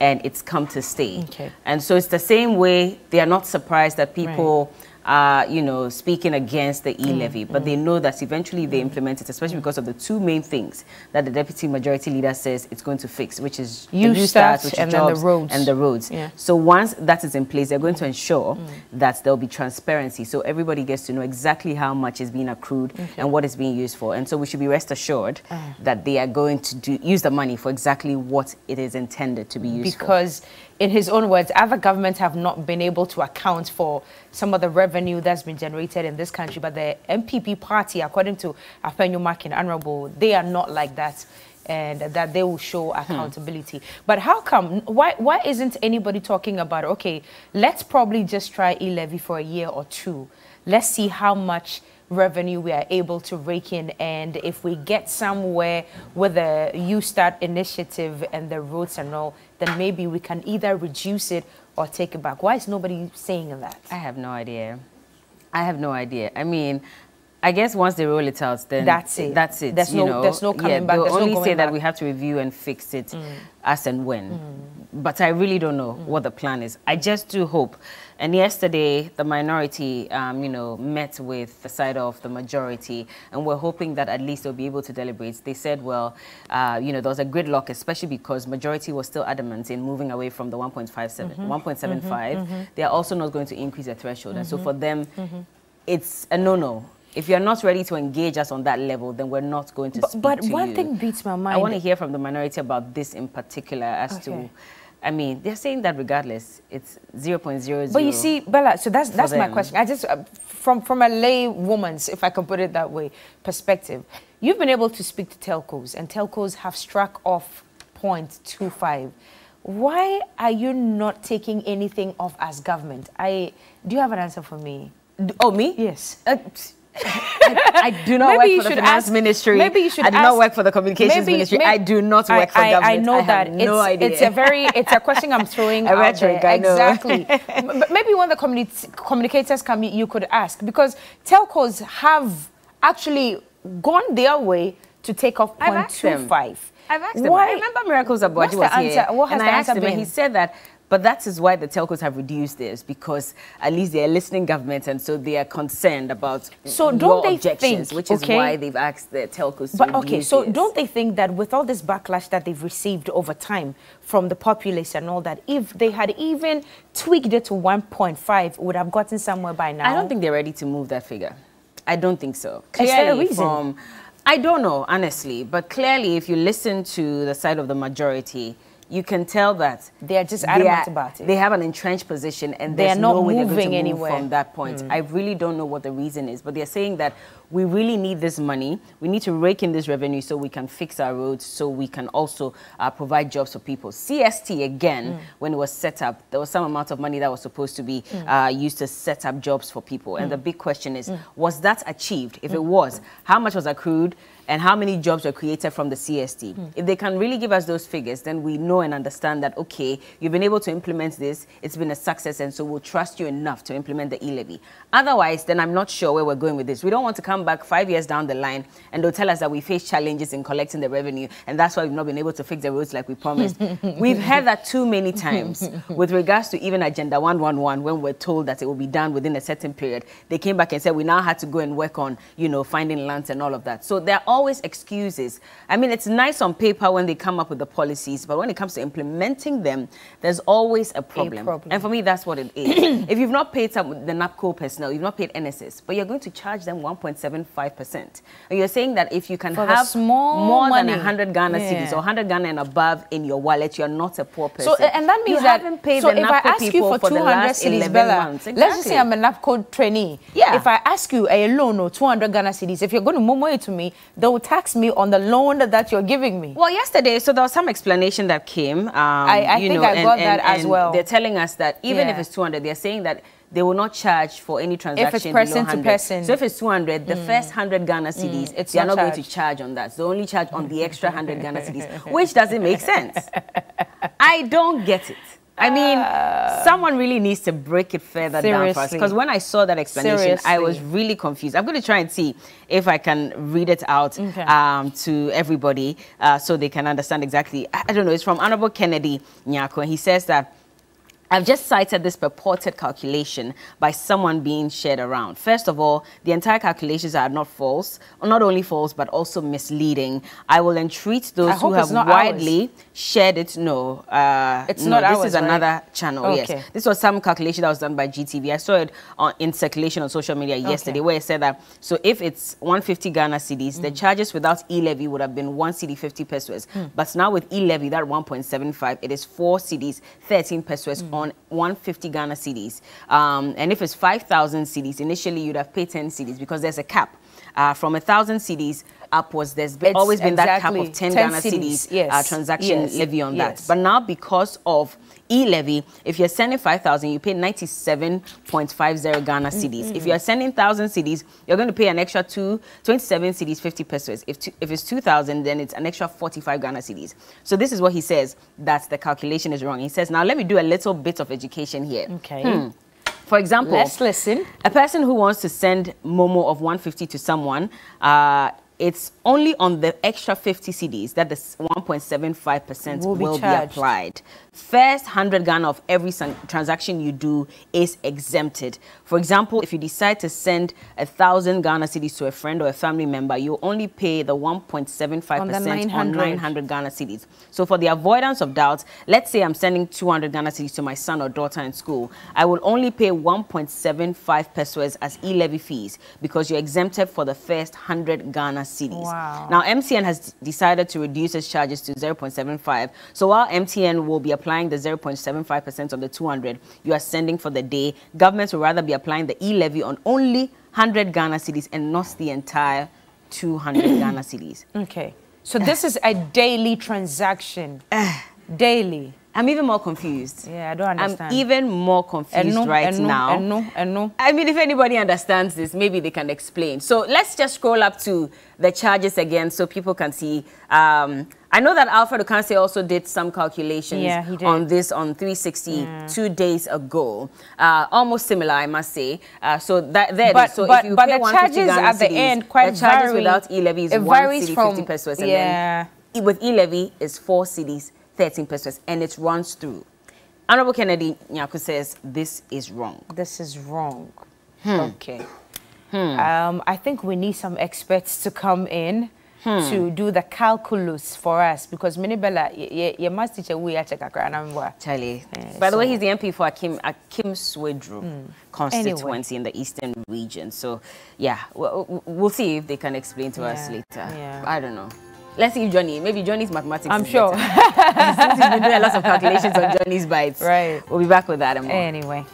and it's come to stay. Okay. And so it's the same way. They are not surprised that people are, you know, speaking against the E-Levy, but they know that eventually they implement it, especially because of the two main things that the Deputy Majority Leader says it's going to fix, which is U-Start, which is and jobs, then the roads. and the roads. Yeah. So once that is in place, they're going to ensure that there'll be transparency, so everybody gets to know exactly how much is being accrued and what is being used for. And so we should be rest assured that they are going to use the money for exactly what it is intended to be used for. Because in his own words, other governments have not been able to account for some of the revenue that's been generated in this country. But the MPP party, according to Apenyo Makin, Honorable, they are not like that, and that they will show accountability. But how come, why isn't anybody talking about, okay, let's probably just try E-Levy for a year or two. Let's see how much revenue we are able to rake in, and if we get somewhere with the U-Start initiative and the roads and all, then maybe we can either reduce it or take it back. Why is nobody saying that? I have no idea. I have no idea. I mean, I guess once they roll it out, then that's it. That's it. There's no coming back. They'll only no say back. that we have to review and fix it as and when. But I really don't know what the plan is. I just do hope. And yesterday, the minority, you know, met with the side of the majority, and we're hoping that at least they'll be able to deliberate. They said, well, you know, there was a gridlock, especially because majority was still adamant in moving away from the 1.75. They are also not going to increase the threshold. And so for them, it's a no-no. If you're not ready to engage us on that level, then we're not going to speak but to you. one thing beats my mind. I want to hear from the minority about this in particular as to, I mean, they're saying that regardless, it's 0.00. But you see, Bella, so that's my them. question. I just, from a lay woman's, if I can put it that way, perspective, you've been able to speak to telcos, and telcos have struck off 0.25. Why are you not taking anything off as government? Do you have an answer for me? Oh, me? Yes. I do not work for the finance ministry. Maybe you should I do not work for the communications ministry. I do not work for government. I know that. I have no idea. It's a question I'm throwing a out rhetoric, there. I know. Exactly. But maybe when the communicators come, you could ask, because telcos have actually gone their way to take off 0.25. I've asked them. I remember Miracles Abuaji was here, and I asked him, and he said that. But that is why the telcos have reduced theirs, because at least they are listening government, and so they are concerned about your objections, which is why they've asked the telcos to reduce so theirs. Don't they think that with all this backlash that they've received over time from the populace and all that, if they had even tweaked it to 1.5, would have gotten somewhere by now? I don't think they're ready to move that figure. I don't think so. Is there a reason? I don't know, honestly, but clearly if you listen to the side of the majority, you can tell that they're just adamant about it. They have an entrenched position, and they're not no way moving they're going to anywhere move from that point. I really don't know what the reason is, but they're saying that we really need this money. We need to rake in this revenue so we can fix our roads, so we can also provide jobs for people. CST, again, when it was set up, there was some amount of money that was supposed to be used to set up jobs for people. And the big question is, was that achieved? If it was, how much was accrued? And how many jobs were created from the CST? If they can really give us those figures, then we know and understand that, okay, you've been able to implement this, it's been a success, and so we'll trust you enough to implement the E-Levy. Otherwise, then I'm not sure where we're going with this. We don't want to come back 5 years down the line and they'll tell us that we face challenges in collecting the revenue, and that's why we've not been able to fix the roads like we promised. We've heard that too many times with regards to even Agenda 111, when we're told that it will be done within a certain period. They came back and said we now had to go and work on, you know, finding lands and all of that. So they're always excuses. I mean, it's nice on paper when they come up with the policies, but when it comes to implementing them, there's always a problem. And for me, that's what it is. If you've not paid some the NAPCO personnel, you've not paid NSS, but you're going to charge them 1.75%. And you're saying that if you can have more than 100 Ghana cedis or 100 Ghana and above in your wallet, you're not a poor person. So, and that means that haven't paid so the if I NAPCO ask you for 200 cedis, Bella, let's just say I'm a NAPCO trainee. Yeah. If I ask you a loan or 200 Ghana cedis, if you're going to momo it to me, they will tax me on the loan that you're giving me. Well, yesterday, so there was some explanation that came. I think I got that as well. They're telling us that even if it's 200, they're saying that they will not charge for any transaction if it's person below 100. To person. So if it's 200, the first 100 Ghana cedis, they are not going to charge on that. So they only charge on the extra 100 Ghana cedis, which doesn't make sense. I don't get it. I mean, Someone really needs to break it further down for us, because when I saw that explanation, I was really confused. I'm going to try and see if I can read it out to everybody so they can understand exactly. I don't know. It's from Honorable Kennedy Nyako, and he says that I've just cited this purported calculation by someone being shared around. First of all, the entire calculations are not false, or not only false, but also misleading. I will entreat those who have widely shared it. No, it's not ours. This is another channel. Okay. Yes, this was some calculation that was done by GTV. I saw it in circulation on social media yesterday, where it said that so if it's 150 Ghana cedis, the charges without E-Levy would have been 1 cedi 50 pesos. But now with E-Levy, that 1.75, it is 4 cedis 13 pesos on 150 Ghana cedis. And if it's 5,000 cedis, initially you'd have paid 10 cedis because there's a cap. From 1,000 cedis upwards, there's always been that cap of 10 Ghana cedis transaction levy on that. But now because of E-Levy, if you're sending 5,000, you pay 97.50 Ghana cedis. If you're sending 1,000 cedis, you're going to pay an extra 27 cedis 50 pesos. If it's 2,000, then it's an extra 45 Ghana cedis. So this is what he says, that the calculation is wrong. He says, now let me do a little bit of education here. Okay. For example, let's listen. A person who wants to send Momo of 150 to someone, it's only on the extra 50 cedis that the 1.75% will be applied. First 100 Ghana of every transaction you do is exempted. For example, if you decide to send 1,000 Ghana cedis to a friend or a family member, you only pay the 1.75% on 900 Ghana cedis. So for the avoidance of doubt, let's say I'm sending 200 Ghana cedis to my son or daughter in school. I will only pay 1.75 pesos as E-Levy fees because you're exempted for the first 100 Ghana cedis. Wow. Now, MTN has decided to reduce its charges to 0.75. So while MTN will be applying the 0.75% on the 200 you are sending for the day, government will rather be applying the E-Levy on only 100 Ghana cedis and not the entire 200 Ghana cedis. Okay. So this is a daily transaction. Daily. I'm even more confused. Yeah, I don't understand. I'm even more confused now. I mean, if anybody understands this, maybe they can explain. So let's just scroll up to the charges again so people can see. I know that Alfred Okanse also did some calculations on this on 360 2 days ago. Almost similar, I must say. So that there but, so but, if you but pay the charges at the end quite the charges vary. Without E-Levy is 1 cedi 50 pesos. And then with E-Levy is 4 cedis 13 pesos, and it runs through. Honorable Kennedy Nyako says this is wrong. This is wrong. Okay. I think we need some experts to come in to do the calculus for us, because Minibella, you must teach a way at Charlie. By the way, he's the MP for Akim Swedru constituency in the Eastern region. So, yeah, we'll see if they can explain to us later. I don't know. Let's see if maybe Johnny's mathematics I'm sure. Since he's been doing a lot of calculations on Johnny's bites. Right. We'll be back with that and more. Anyway.